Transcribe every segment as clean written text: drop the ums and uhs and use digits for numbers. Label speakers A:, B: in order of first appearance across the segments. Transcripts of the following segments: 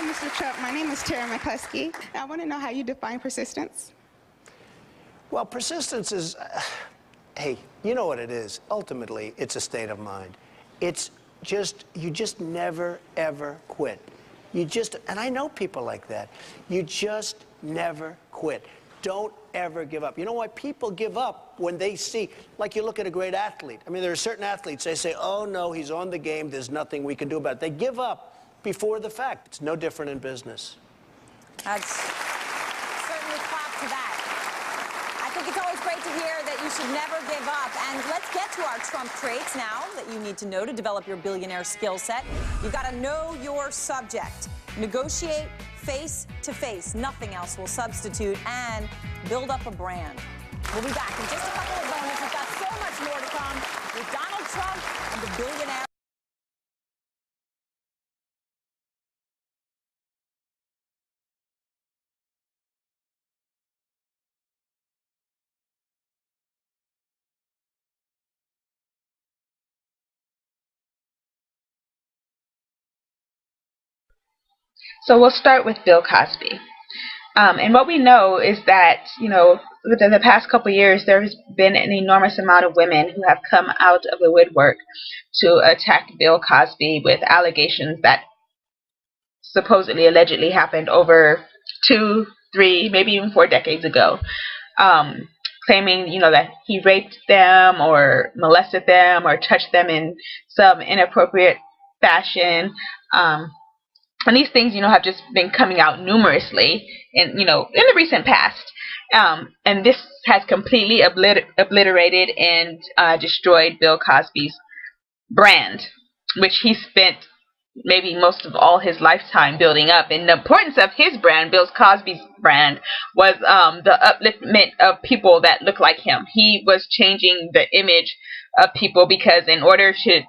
A: Mr. Trump. My name is Tara McCluskey. I want to know how you define persistence.
B: Well, persistence is, hey, you know what it is. Ultimately, it's a state of mind. It's just, you just never, ever quit. You just, and I know people like that. You just never quit. Don't ever give up. You know why people give up when they see, like you look at a great athlete. I mean, there are certain athletes, they say, oh no, he's on the game, there's nothing we can do about it. They give up before the fact. It's no different in business.
C: That's certainly clap to that. I think it's always great to hear that you should never give up. And let's get to our Trump traits now that you need to know to develop your billionaire skill set. You've got to know your subject, negotiate face to face. Nothing else will substitute, and build up a brand. We'll be back in just a couple of moments. We've got so much more to come with Donald Trump and the billionaire.
D: So we'll start with Bill Cosby. And what we know is that, within the past couple of years, there has been an enormous amount of women who have come out of the woodwork to attack Bill Cosby with allegations that supposedly, allegedly happened over 2, 3, maybe even 4 decades ago. Claiming, that he raped them or molested them or touched them in some inappropriate fashion. And these things, have just been coming out numerously in the recent past. And this has completely obliterated and destroyed Bill Cosby's brand, which he spent maybe most of all his lifetime building up. And the importance of his brand, Bill Cosby's brand, was the upliftment of people that look like him. He was changing the image of people, because in order to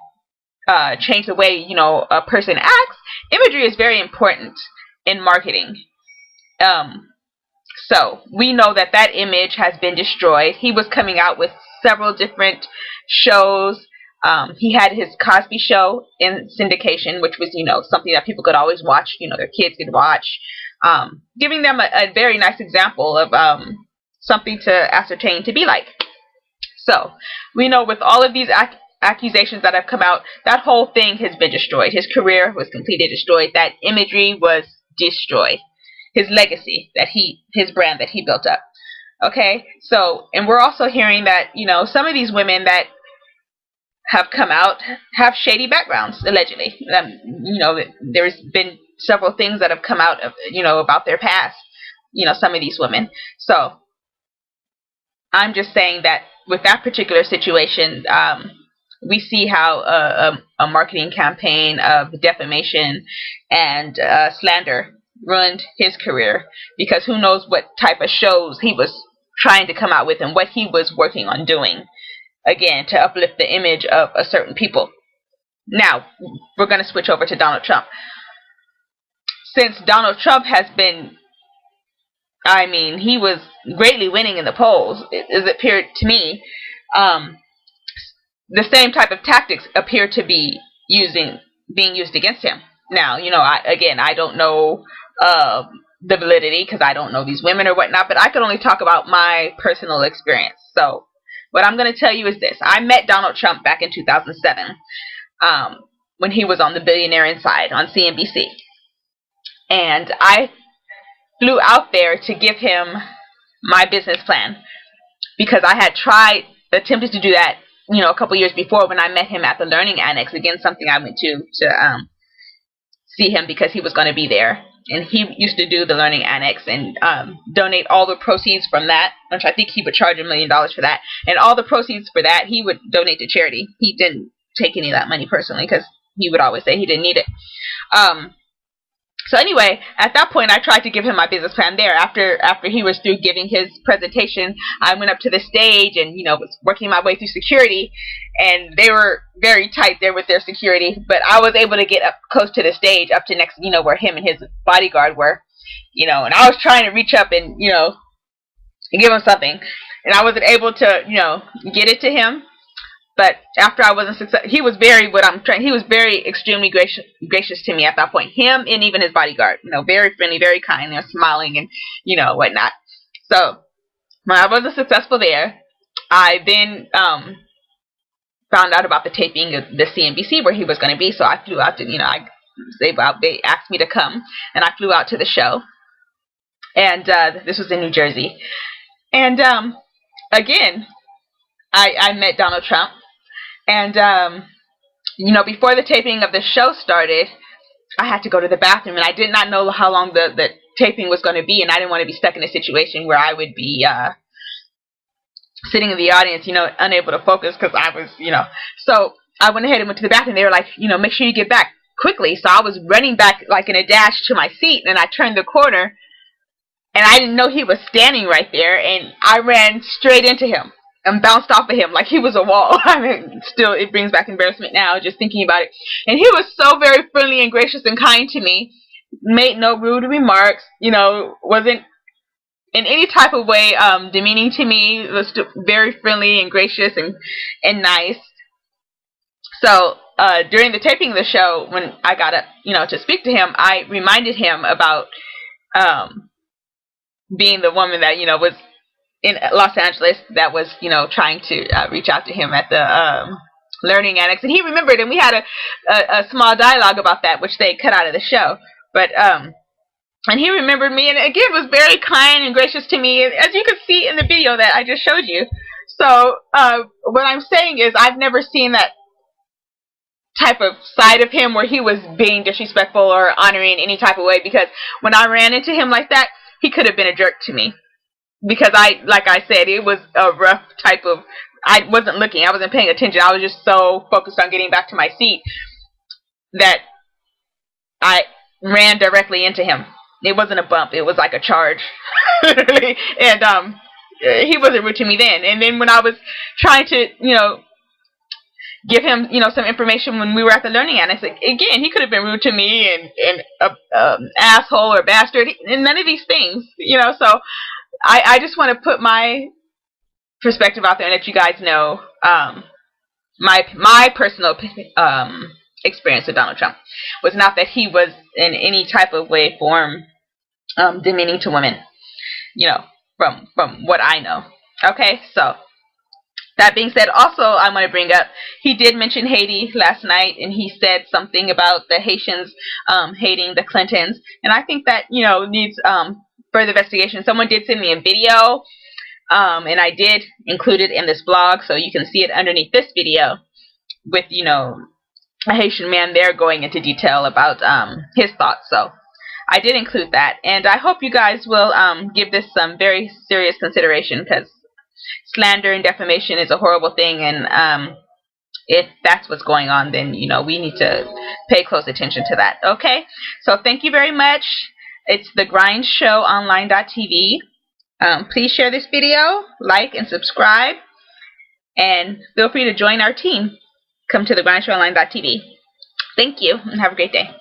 D: change the way a person acts, imagery is very important in marketing. So we know that that image has been destroyed. He was coming out with several different shows. He had his Cosby Show in syndication, which was something that people could always watch. Their kids could watch, giving them a very nice example of something to ascertain to be like. So we know with all of these accusations that have come out, that whole thing has been destroyed. His career was completely destroyed. That imagery was destroyed. His legacy, his brand that he built up. Okay, so, and we're also hearing that, some of these women that have come out have shady backgrounds, allegedly. There's been several things that have come out of, about their past, some of these women. So I'm just saying that with that particular situation, we see how a marketing campaign of defamation and slander ruined his career, because who knows what type of shows he was trying to come out with and what he was working on doing, again, to uplift the image of a certain people. Now, we're going to switch over to Donald Trump. Since Donald Trump has been, he was greatly winning in the polls, it appeared to me. The same type of tactics appear to be being used against him. Now, I don't know the validity, because I don't know these women or whatnot, but I can only talk about my personal experience. So what I'm going to tell you is this. I met Donald Trump back in 2007 when he was on The Billionaire Inside on CNBC. And I flew out there to give him my business plan, because I had attempted to do that a couple years before when I met him at the Learning Annex. Again, something I went to see him because he was going to be there. And he used to do the Learning Annex and donate all the proceeds from that, which I think he would charge $1 million for that. And all the proceeds for that, he would donate to charity. He didn't take any of that money personally, because he would always say he didn't need it. So anyway, at that point, I tried to give him my business plan there. After he was through giving his presentation, I went up to the stage and, was working my way through security. And they were very tight there with their security. But I was able to get up close to the stage, up to next, where him and his bodyguard were. And I was trying to reach up and, give him something. And I wasn't able to, get it to him. But after I wasn't successful, he was very he was very extremely gracious to me at that point. Him and even his bodyguard, you know, very friendly, very kind, they're smiling and, you know, whatnot. So when I wasn't successful there, I then found out about the taping of the CNBC where he was going to be. So I flew out to, you know, they asked me to come, and I flew out to the show. And this was in New Jersey. And again, I met Donald Trump. And, you know, before the taping of the show started, I had to go to the bathroom. And I did not know how long the taping was going to be. And I didn't want to be stuck in a situation where I would be sitting in the audience, you know, unable to focus because I was, you know. So I went ahead and went to the bathroom. They were like, you know, make sure you get back quickly. So I was running back like in a dash to my seat. And I turned the corner. And I didn't know he was standing right there. And I ran straight into him and bounced off of him like he was a wall. I mean, still, it brings back embarrassment now just thinking about it. And he was so very friendly and gracious and kind to me. Made no rude remarks. You know, wasn't in any type of way demeaning to me. Was very friendly and gracious and nice. So during the taping of the show, when I got up, you know, to speak to him, I reminded him about being the woman that, you know, was in Los Angeles that was, you know, trying to reach out to him at the Learning Annex. And he remembered, and we had a small dialogue about that, which they cut out of the show. But, and he remembered me, and again, was very kind and gracious to me, as you can see in the video that I just showed you. So, what I'm saying is, I've never seen that type of side of him where he was being disrespectful or honoring in any type of way, because when I ran into him like that, he could have been a jerk to me. Because like I said, it was a rough type of, I wasn't looking, I wasn't paying attention, I was just so focused on getting back to my seat that I ran directly into him. It wasn't a bump, it was like a charge. Literally. And he wasn't rude to me then. And then when I was trying to, you know, give him, you know, some information when we were at the Learning Annex, again, he could have been rude to me and asshole or bastard, and none of these things, you know. So I just want to put my perspective out there and let you guys know my personal experience with Donald Trump was not that he was in any type of way, form, demeaning to women, you know, from what I know. Okay, so that being said, also I want to bring up, he did mention Haiti last night, and he said something about the Haitians hating the Clintons, and I think that, you know, needs further investigation. Someone did send me a video, and I did include it in this blog, so you can see it underneath this video with, you know, a Haitian man there going into detail about his thoughts. So I did include that, and I hope you guys will give this some very serious consideration, because slander and defamation is a horrible thing, and if that's what's going on, then, you know, we need to pay close attention to that. Okay, so thank you very much. It's thegrindshow.online.tv. Please share this video, like and subscribe, and feel free to join our team. Come to thegrindshow.online.tv. Thank you, and have a great day.